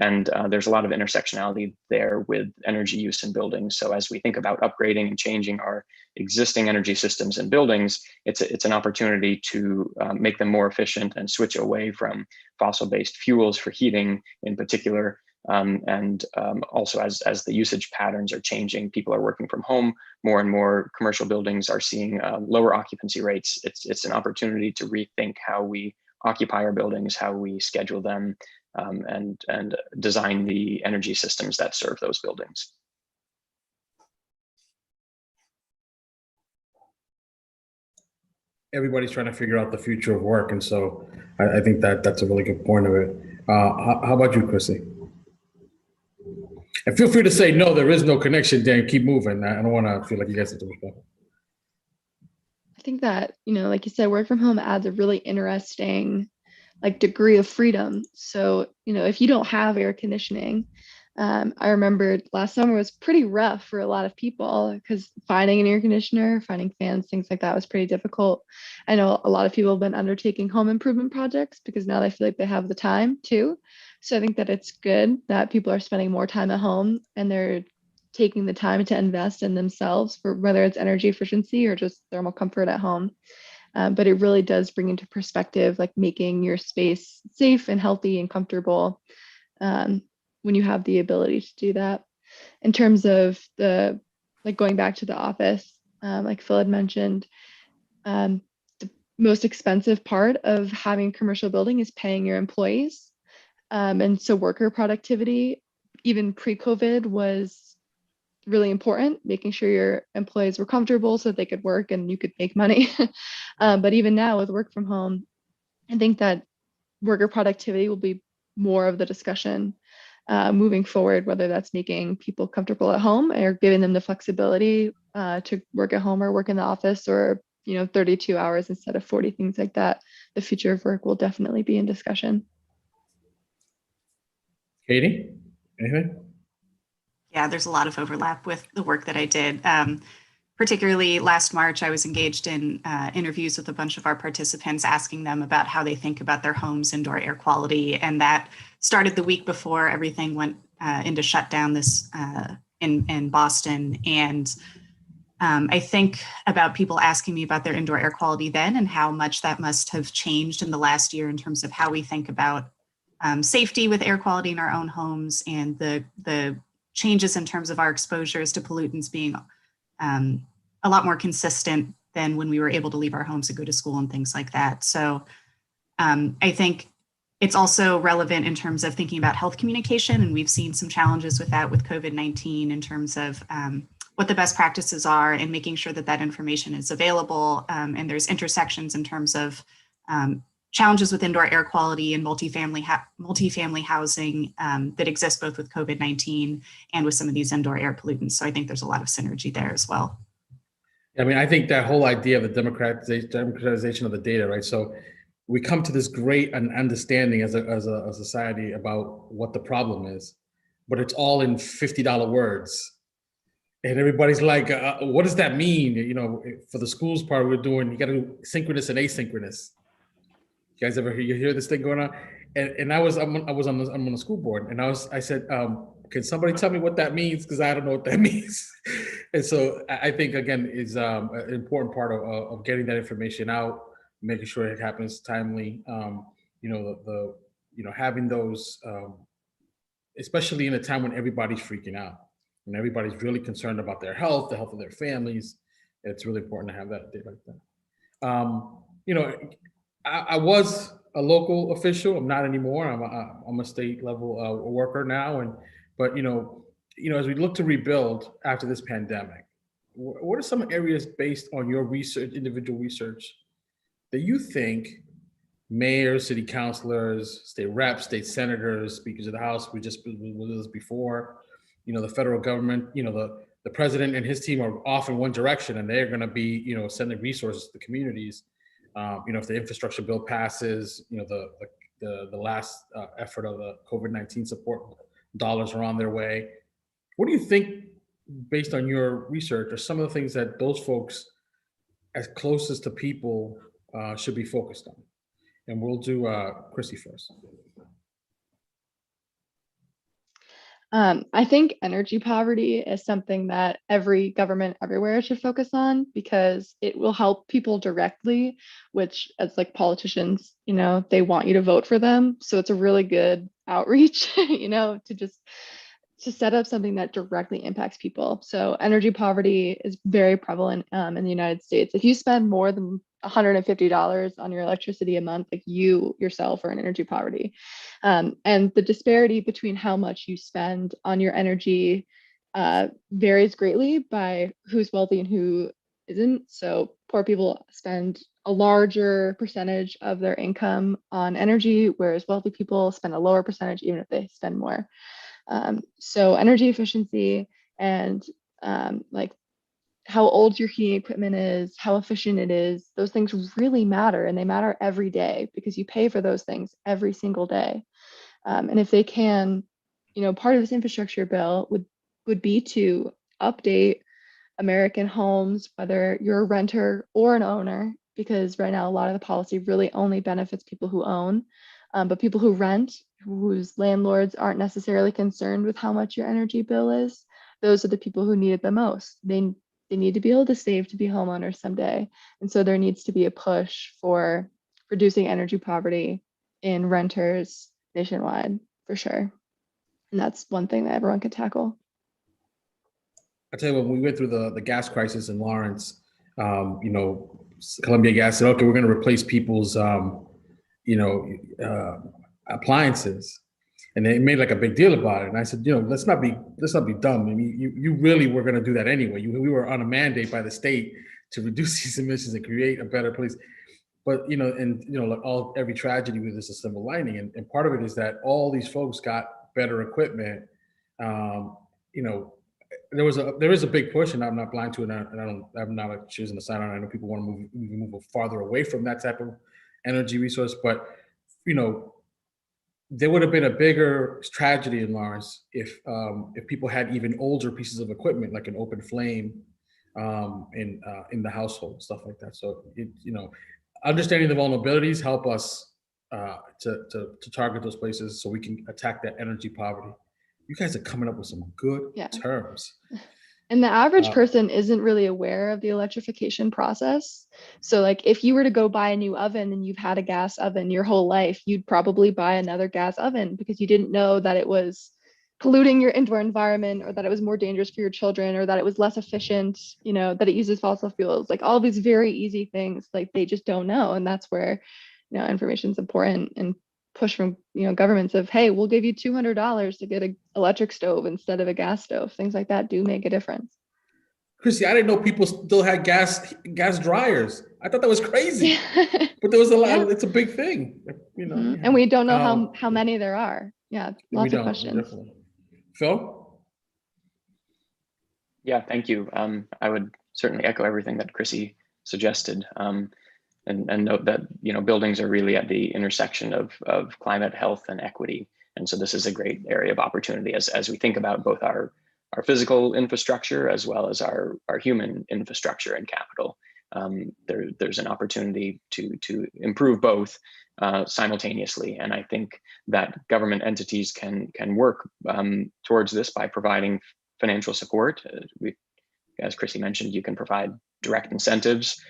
And there's a lot of intersectionality there with energy use in buildings. So as we think about upgrading and changing our existing energy systems in buildings, it's an opportunity to make them more efficient and switch away from fossil-based fuels for heating in particular. And also as the usage patterns are changing, people are working from home, more and more commercial buildings are seeing lower occupancy rates. It's an opportunity to rethink how we occupy our buildings, how we schedule them, and design the energy systems that serve those buildings. Everybody's trying to figure out the future of work, and so I think that's a really good point of it. How about you, Chrissy? And feel free to say no, there is no connection, Dan. Keep moving. I don't want to feel like you guys have to respond. I think that, like you said, work from home adds a really interesting degree of freedom. So, if you don't have air conditioning, I remember last summer was pretty rough for a lot of people because finding an air conditioner, finding fans, things like that was pretty difficult. I know a lot of people have been undertaking home improvement projects because now they feel like they have the time too. So I think that it's good that people are spending more time at home and they're taking the time to invest in themselves for whether it's energy efficiency or just thermal comfort at home. But it really does bring into perspective, making your space safe and healthy and comfortable when you have the ability to do that. In terms of the, going back to the office, like Phil had mentioned, the most expensive part of having a commercial building is paying your employees. And so worker productivity, even pre-COVID, was really important, making sure your employees were comfortable so that they could work and you could make money. But even now with work from home, I think that worker productivity will be more of the discussion moving forward, whether that's making people comfortable at home or giving them the flexibility to work at home or work in the office, or 32 hours instead of 40, things like that. The future of work will definitely be in discussion. Katie, anything? Yeah, there's a lot of overlap with the work that I did. Particularly last March, I was engaged in interviews with a bunch of our participants, asking them about how they think about their homes' indoor air quality. And that started the week before everything went into shutdown in Boston. And I think about people asking me about their indoor air quality then and how much that must have changed in the last year in terms of how we think about safety with air quality in our own homes, and the changes in terms of our exposures to pollutants being a lot more consistent than when we were able to leave our homes and go to school and things like that. So I think it's also relevant in terms of thinking about health communication. And we've seen some challenges with that with COVID-19 in terms of what the best practices are and making sure that that information is available. And there's intersections in terms of challenges with indoor air quality and multifamily housing that exist both with COVID-19 and with some of these indoor air pollutants. So I think there's a lot of synergy there as well. I mean, I think that whole idea of the democratization of the data, right? So we come to this great understanding as a society about what the problem is, but it's all in $50 words. And everybody's like, what does that mean? For the schools part we're doing, you got to do synchronous and asynchronous. You guys ever hear this thing going on? And I'm on the school board, and I said, can somebody tell me what that means? Because I don't know what that means. And so I think, again, is an important part of getting that information out, making sure it happens timely. Having those, especially in a time when everybody's freaking out and everybody's really concerned about their health, the health of their families. It's really important to have that day like that. I was a local official. I'm not anymore. I'm a state level worker now. But as we look to rebuild after this pandemic, what are some areas based on your research, individual research, that you think mayors, city councilors, state reps, state senators, speakers of the House, we just with this before, the federal government, the president and his team are off in one direction, and they're going to be, sending resources to the communities. If the infrastructure bill passes, the last effort of the COVID-19 support dollars are on their way. What do you think, based on your research, are some of the things that those folks, as closest to people, should be focused on? And we'll do Chrissy first. I think energy poverty is something that every government everywhere should focus on because it will help people directly, which as like politicians, they want you to vote for them. So it's a really good outreach, to set up something that directly impacts people. So energy poverty is very prevalent in the United States. If you spend more than $150 on your electricity a month, like you yourself are in energy poverty. And the disparity between how much you spend on your energy varies greatly by who's wealthy and who isn't. So poor people spend a larger percentage of their income on energy, whereas wealthy people spend a lower percentage, even if they spend more. So energy efficiency and like how old your heating equipment is, how efficient it is, those things really matter, and they matter every day because you pay for those things every single day. And if they can, part of this infrastructure bill would be to update American homes, whether you're a renter or an owner, because right now a lot of the policy really only benefits people who own, but people who rent, whose landlords aren't necessarily concerned with how much your energy bill is, those are the people who need it the most. They need to be able to save to be homeowners someday. And so there needs to be a push for reducing energy poverty in renters nationwide, for sure. And that's one thing that everyone could tackle. I tell you, when we went through the gas crisis in Lawrence, Columbia Gas said, okay, we're going to replace people's, appliances. And they made like a big deal about it. And I said, let's not be dumb. I mean, you really were going to do that anyway. We were on a mandate by the state to reduce these emissions and create a better place. But, every tragedy with this is a silver lining. And part of it is that all these folks got better equipment. There is a big push, and I'm not blind to it. And I'm not choosing the side. I know people want to move farther away from that type of energy resource, but, there would have been a bigger tragedy in Lawrence if people had even older pieces of equipment, like an open flame in the household, stuff like that. So understanding the vulnerabilities help us to target those places so we can attack that energy poverty. You guys are coming up with some good terms. And the average person isn't really aware of the electrification process. So like if you were to go buy a new oven and you've had a gas oven your whole life, you'd probably buy another gas oven because you didn't know that it was polluting your indoor environment, or that it was more dangerous for your children, or that it was less efficient, that it uses fossil fuels. Like all these very easy things, like they just don't know. And that's where, information is important, and push from governments of, hey, we'll give you $200 to get an electric stove instead of a gas stove. Things like that do make a difference. Chrissy, I didn't know people still had gas dryers. I thought that was crazy. But there was a lot. It's a big thing, And we don't know how many there are. Lots of questions. Definitely. Phil? Yeah, thank you. I would certainly echo everything that Chrissy suggested. And note that buildings are really at the intersection of climate, health, and equity, and so this is a great area of opportunity as we think about both our physical infrastructure as well as our human infrastructure and capital. There's an opportunity to improve both simultaneously, and I think that government entities can work towards this by providing financial support. As Chrissy mentioned, you can provide direct incentives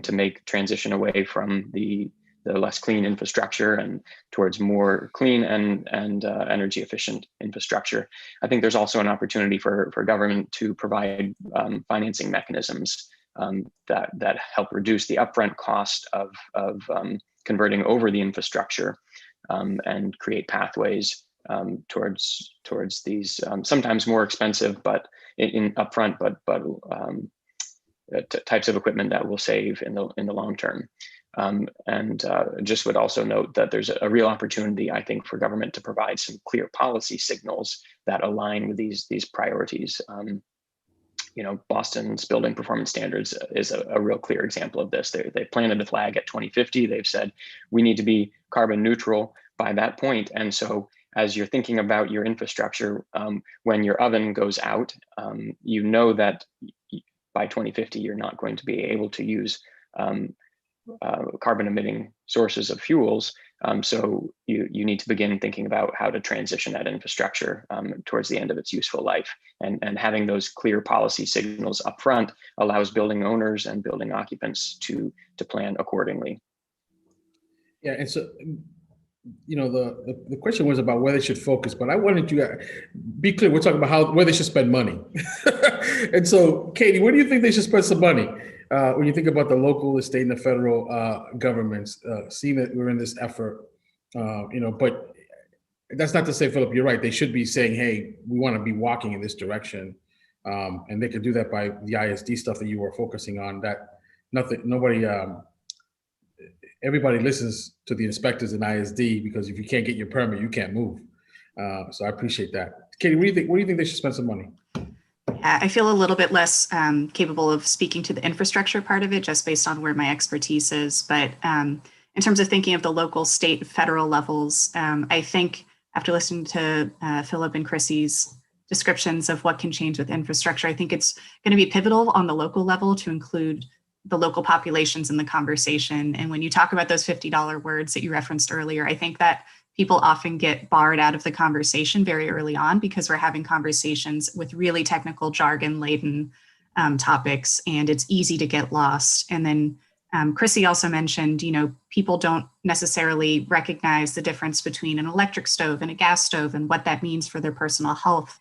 to make transition away from the less clean infrastructure and towards more clean and energy efficient infrastructure. I think there's also an opportunity for government to provide financing mechanisms that help reduce the upfront cost of converting over the infrastructure and create pathways towards these sometimes more expensive but in upfront but types of equipment that will save in the long term. And just would also note that there's a real opportunity, I think, for government to provide some clear policy signals that align with these priorities. Boston's building performance standards is a real clear example of this. They planted a flag at 2050. They've said we need to be carbon neutral by that point. And so as you're thinking about your infrastructure, when your oven goes out, you know that by 2050, you're not going to be able to use carbon emitting sources of fuels. So you need to begin thinking about how to transition that infrastructure towards the end of its useful life. And having those clear policy signals up front allows building owners and building occupants to plan accordingly. Yeah, and so, the question was about where they should focus, but I wanted you to be clear. We're talking about where they should spend money. And so, Katie, where do you think they should spend some money? When you think about the local, the state, and the federal governments, seeing that we're in this effort, but that's not to say, Philip, you're right. They should be saying, hey, we want to be walking in this direction. And they could do that by the ISD stuff that you were focusing on. Everybody listens to the inspectors in ISD, because if you can't get your permit, you can't move. So I appreciate that. Katie, where do you think they should spend some money? I feel a little bit less capable of speaking to the infrastructure part of it, just based on where my expertise is. But in terms of thinking of the local, state, federal levels, I think after listening to Philip and Chrissy's descriptions of what can change with infrastructure, I think it's going to be pivotal on the local level to include the local populations in the conversation. And when you talk about those $50 words that you referenced earlier, I think that people often get barred out of the conversation very early on, because we're having conversations with really technical jargon laden topics, and it's easy to get lost. And then Chrissy also mentioned, people don't necessarily recognize the difference between an electric stove and a gas stove and what that means for their personal health.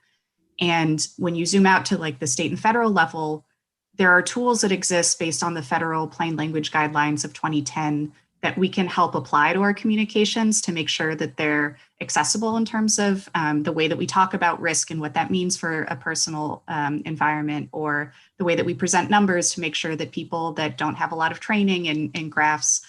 And when you zoom out to like the state and federal level, there are tools that exist based on the federal plain language guidelines of 2010 that we can help apply to our communications to make sure that they're accessible in terms of the way that we talk about risk and what that means for a personal environment, or the way that we present numbers to make sure that people that don't have a lot of training in graphs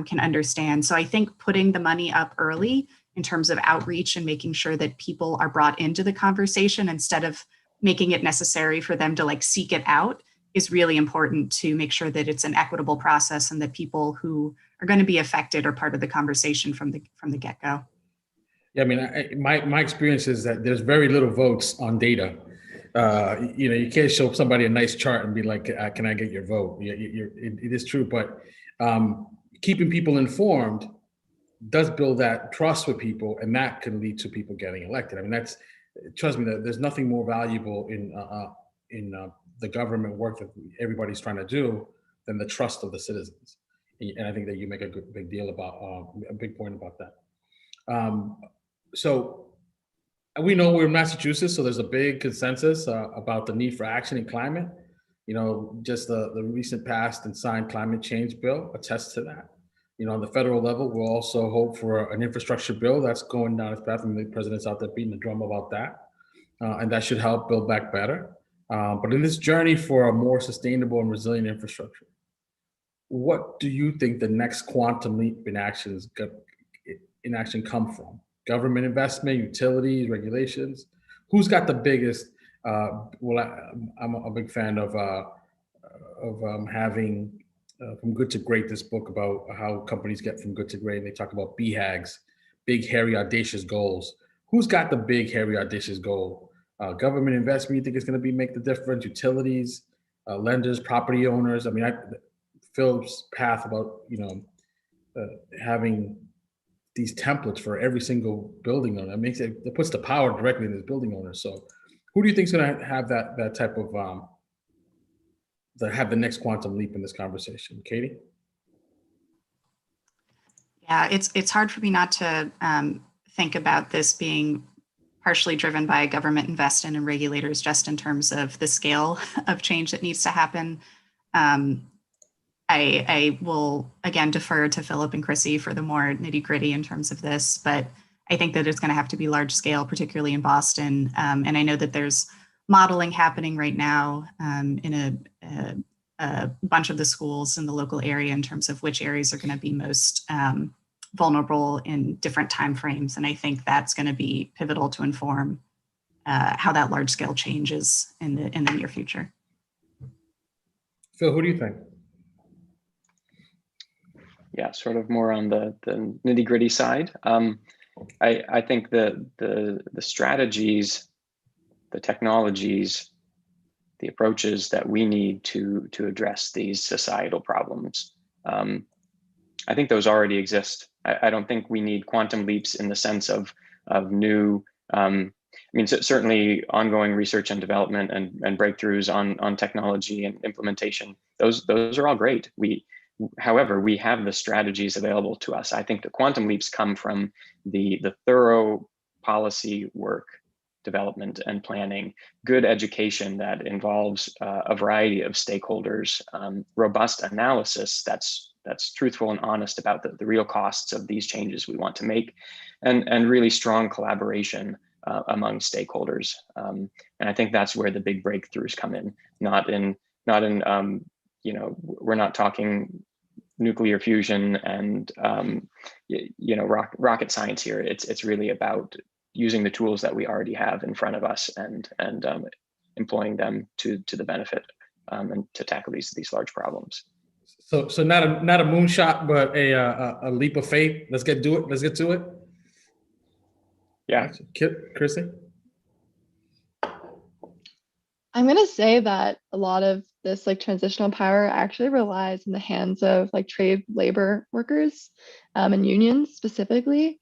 can understand. So I think putting the money up early in terms of outreach and making sure that people are brought into the conversation instead of making it necessary for them to like seek it out is really important to make sure that it's an equitable process and that people who are going to be affected are part of the conversation from the get-go. Yeah, I mean, my experience is that there's very little votes on data. You can't show somebody a nice chart and be like, can I get your vote? It is true, but keeping people informed does build that trust with people, and that can lead to people getting elected. I mean, trust me, there's nothing more valuable in the government work that everybody's trying to do than the trust of the citizens. And I think that you make a big deal about a big point about that. So we know we're in Massachusetts, so there's a big consensus about the need for action in climate. Just the recent passed and signed climate change bill attests to that. On the federal level, we'll also hope for an infrastructure bill that's going down its path, and the president's out there beating the drum about that. And that should help build back better. But in this journey for a more sustainable and resilient infrastructure, what do you think the next quantum leap in action come from? Government investment, utilities, regulations? Who's got the biggest? I'm a big fan of having From Good to Great, this book about how companies get from good to great. And they talk about BHAGs, big, hairy, audacious goals. Who's got the big, hairy, audacious goal? Government investment, you think it's going to make the difference? Utilities, lenders, property owners. I mean, Phil's path about having these templates for every single building owner, it puts the power directly in this building owner. So, who do you think is going to have that type of have the next quantum leap in this conversation, Katie? Yeah, it's hard for me not to think about this being partially driven by government investment and regulators, just in terms of the scale of change that needs to happen. I will again defer to Philip and Chrissy for the more nitty gritty in terms of this, but I think that it's going to have to be large scale, particularly in Boston. And I know that there's modeling happening right now in a bunch of the schools in the local area in terms of which areas are going to be most vulnerable in different timeframes. And I think that's going to be pivotal to inform how that large scale changes in the near future. Phil, who do you think? Yeah, sort of more on the nitty gritty side. I think the strategies, the technologies, the approaches that we need to address these societal problems, I think those already exist. I don't think we need quantum leaps in the sense of new. I mean, certainly ongoing research and development and breakthroughs on technology and implementation. Those are all great. However, we have the strategies available to us. I think the quantum leaps come from the thorough policy work, development and planning, good education that involves a variety of stakeholders, robust analysis that's truthful and honest about the real costs of these changes we want to make, and really strong collaboration among stakeholders. And I think that's where the big breakthroughs come in, not in you know, we're not talking nuclear fusion and you know, rocket science here. It's really about using the tools that we already have in front of us and employing them to the benefit and to tackle these large problems. So not a moonshot, but a leap of faith. Let's get to it. Let's get to it. Yeah. Chrissy? I'm going to say that a lot of this like transitional power actually relies in the hands of like trade labor workers and unions specifically.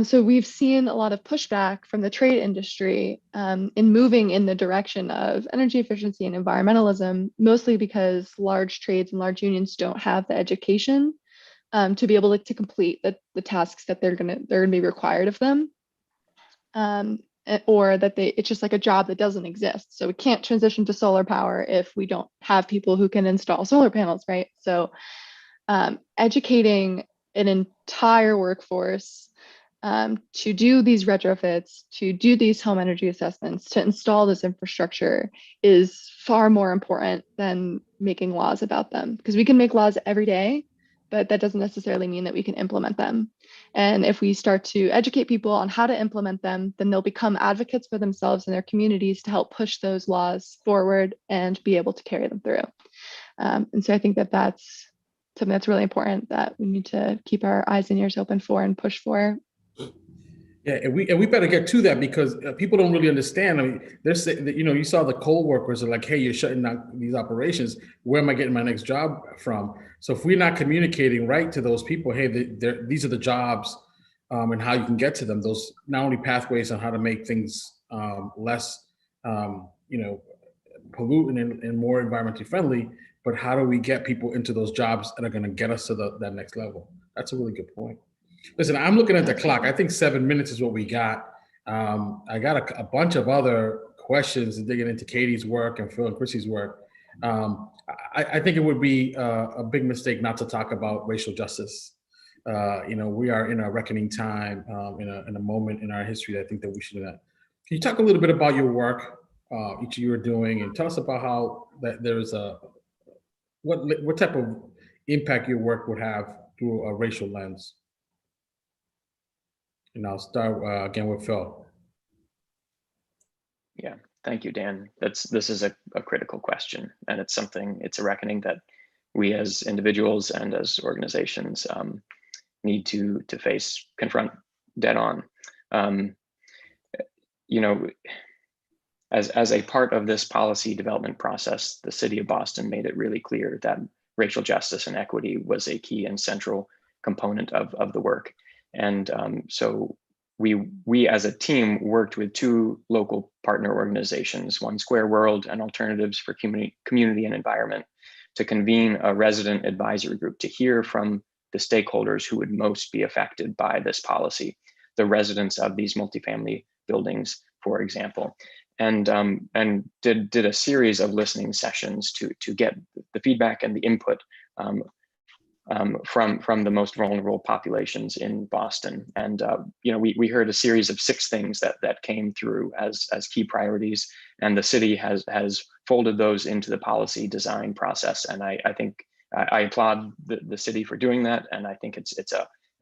So we've seen a lot of pushback from the trade industry in moving in the direction of energy efficiency and environmentalism, mostly because large trades and large unions don't have the education to be able to complete the tasks that they're gonna be required of them. Or that it's just like a job that doesn't exist. So we can't transition to solar power if we don't have people who can install solar panels, right? So educating an entire workforce to do these retrofits, to do these home energy assessments, to install this infrastructure is far more important than making laws about them. Because we can make laws every day, but that doesn't necessarily mean that we can implement them. And if we start to educate people on how to implement them, then they'll become advocates for themselves and their communities to help push those laws forward and be able to carry them through. And so I think that that's something that's really important that we need to keep our eyes and ears open for and push for. Yeah, and we better get to that because people don't really understand. I mean, there's, you know, you saw the coal workers are like, hey, you're shutting down these operations. Where am I getting my next job from? So if we're not communicating right to those people, hey, these are the jobs and how you can get to them. Those not only pathways on how to make things less, you know, pollutant and more environmentally friendly, but how do we get people into those jobs that are going to get us to that next level? That's a really good point. Listen, I'm looking at the clock. I think 7 minutes is what we got. I got a bunch of other questions digging into Katie's work and Phil and Chrissy's work. I think it would be a big mistake not to talk about racial justice. You know, we are in a reckoning time, in a moment in our history that I think that we should do that. Can you talk a little bit about your work, each of you are doing, and tell us about how that there is what type of impact your work would have through a racial lens? And I'll start again with Phil. Yeah, thank you, Dan. This is a critical question, and it's a reckoning that we as individuals and as organizations need to confront dead on. You know, as a part of this policy development process, the city of Boston made it really clear that racial justice and equity was a key and central component of the work. And so we as a team worked with two local partner organizations, one Square World and Alternatives for Community and Environment, to convene a resident advisory group to hear from the stakeholders who would most be affected by this policy, the residents of these multifamily buildings, for example, and did a series of listening sessions to get the feedback and the input from the most vulnerable populations in Boston. And you know, we heard a series of 6 things that came through as key priorities, and the city has folded those into the policy design process. And I think I applaud the city for doing that, and I think it's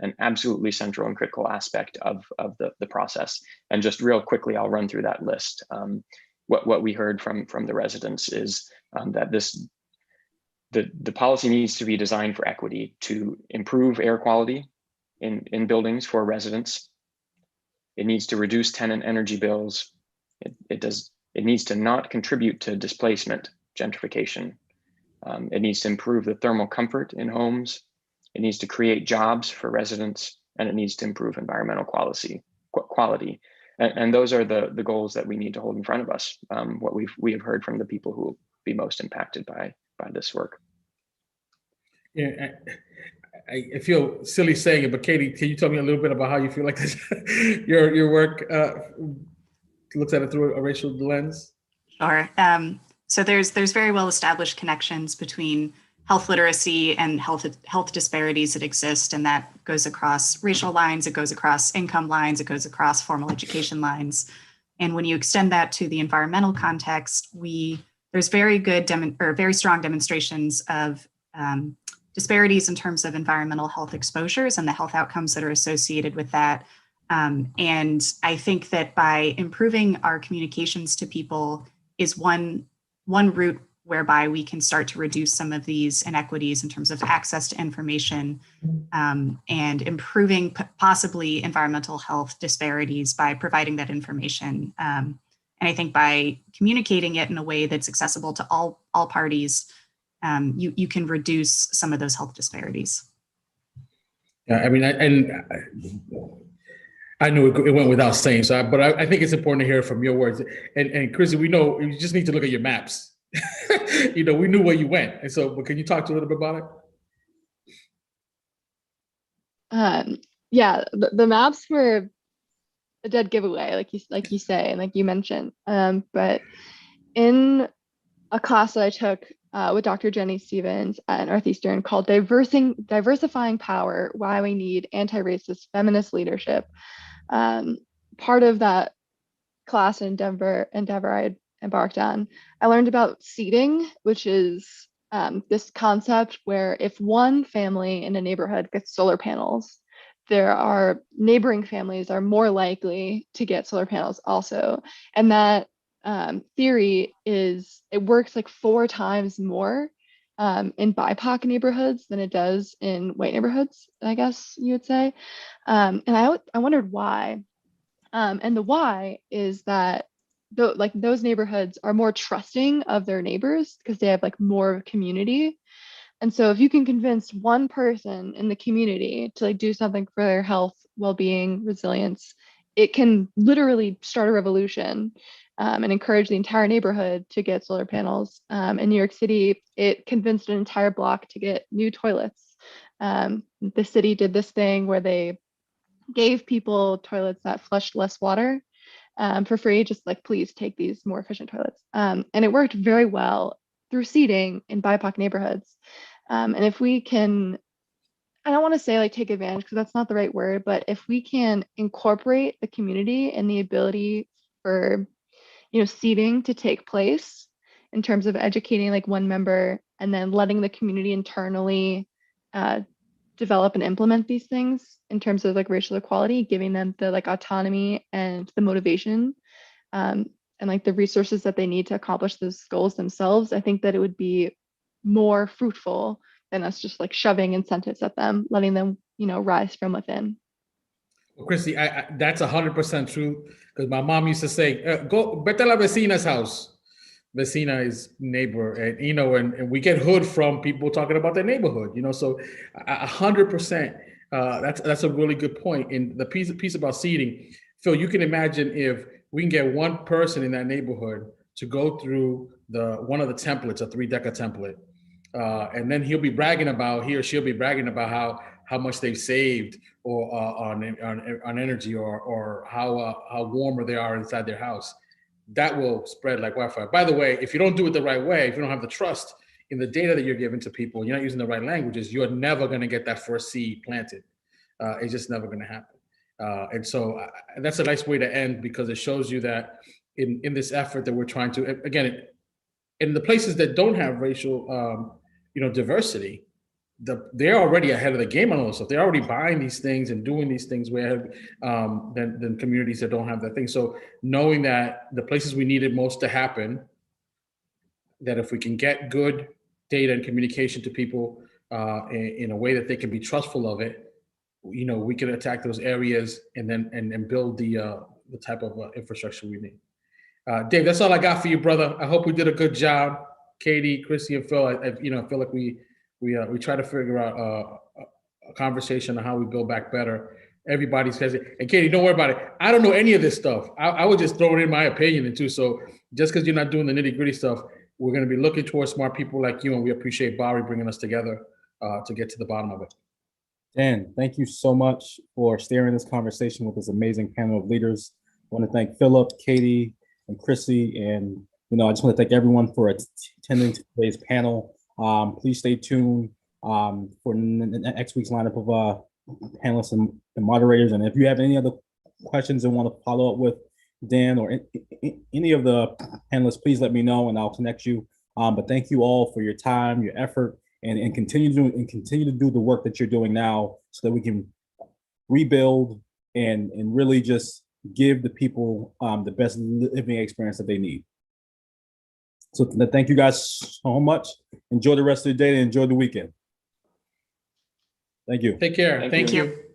an absolutely central and critical aspect of the process. And just real quickly, I'll run through that list. What we heard from the residents is that The policy needs to be designed for equity to improve air quality in buildings for residents. It needs to reduce tenant energy bills. It needs to not contribute to displacement, gentrification. It needs to improve the thermal comfort in homes. It needs to create jobs for residents, and it needs to improve environmental quality. And those are the goals that we need to hold in front of us. What we have heard from the people who will be most impacted by this work. Yeah, I feel silly saying it, but Katie, can you tell me a little bit about how you feel like this, your work looks at it through a racial lens? Sure. So there's very well established connections between health literacy and health disparities that exist, and that goes across racial lines, it goes across income lines, it goes across formal education lines. And when you extend that to the environmental context, there's very strong demonstrations of disparities in terms of environmental health exposures and the health outcomes that are associated with that. And I think that by improving our communications to people is one route whereby we can start to reduce some of these inequities in terms of access to information, and improving possibly environmental health disparities by providing that information. And I think by communicating it in a way that's accessible to all parties, you can reduce some of those health disparities. Yeah, I mean, I knew it went without saying, but I think it's important to hear from your words. And Chrissy, we know you just need to look at your maps. We knew where you went, and so. But can you talk to a little bit about it? Yeah, the maps were a dead giveaway, like you say, and like you mentioned. But in a class that I took with Dr. Jenny Stevens at Northeastern called Diversifying Power, Why We Need Anti-Racist Feminist Leadership. Part of that class endeavor I had embarked on, I learned about seeding, which is this concept where if one family in a neighborhood gets solar panels, there are neighboring families are more likely to get solar panels also. And that theory is it works like 4 times more in BIPOC neighborhoods than it does in white neighborhoods, I guess you would say. And I wondered why. And the why is that those neighborhoods are more trusting of their neighbors because they have like more community. And so if you can convince one person in the community to like do something for their health, well-being, resilience, it can literally start a revolution and encourage the entire neighborhood to get solar panels. In New York City, it convinced an entire block to get new toilets. The city did this thing where they gave people toilets that flushed less water for free, just like, please take these more efficient toilets. And it worked very well through seeding in BIPOC neighborhoods. And if we can, I don't want to say like take advantage because that's not the right word, but if we can incorporate the community and the ability for, seeding to take place in terms of educating like one member and then letting the community internally develop and implement these things in terms of like racial equality, giving them the like autonomy and the motivation and like the resources that they need to accomplish those goals themselves, I think that it would be more fruitful than us just like shoving incentives at them, letting them, rise from within. Well, Christy, that's 100% true because my mom used to say, "Go, vete a la vecina's house." Vecina is neighbor, and and we get hood from people talking about their neighborhood. So 100%. That's a really good point. And the piece about seeding, Phil, you can imagine if we can get one person in that neighborhood to go through one of the templates, a 3-deca template, and then he or she'll be bragging about how much they've saved or on energy or how warmer they are inside their house. That will spread like wildfire. By the way, if you don't do it the right way, if you don't have the trust in the data that you're giving to people, you're not using the right languages, you're never going to get that first seed planted. It's just never going to happen. And so that's a nice way to end because it shows you that in this effort that we're trying to, again, in the places that don't have racial, diversity, they're already ahead of the game on all this stuff. They're already buying these things and doing these things way ahead than communities that don't have that thing. So knowing that the places we need it most to happen, that if we can get good data and communication to people in a way that they can be trustful of it, we can attack those areas and then build the type of infrastructure we need. Dave, that's all I got for you, brother. I hope we did a good job. Katie, Chrissy, and Phil, I feel like we try to figure out a conversation on how we build back better. Everybody says it. And Katie, don't worry about it. I don't know any of this stuff. I would just throw it in my opinion into. So just because you're not doing the nitty gritty stuff, we're going to be looking towards smart people like you, and we appreciate Barry bringing us together to get to the bottom of it. Dan, thank you so much for steering this conversation with this amazing panel of leaders. I want to thank Philip, Katie, and Chrissy, and I just want to thank everyone for attending today's panel. Please stay tuned for next week's lineup of panelists and moderators. And if you have any other questions and want to follow up with Dan or any of the panelists, please let me know and I'll connect you. But thank you all for your time, your effort, and continue to do the work that you're doing now so that we can rebuild and really just give the people the best living experience that they need. So thank you guys so much. Enjoy the rest of the day and enjoy the weekend. Thank you. Take care. Thank you.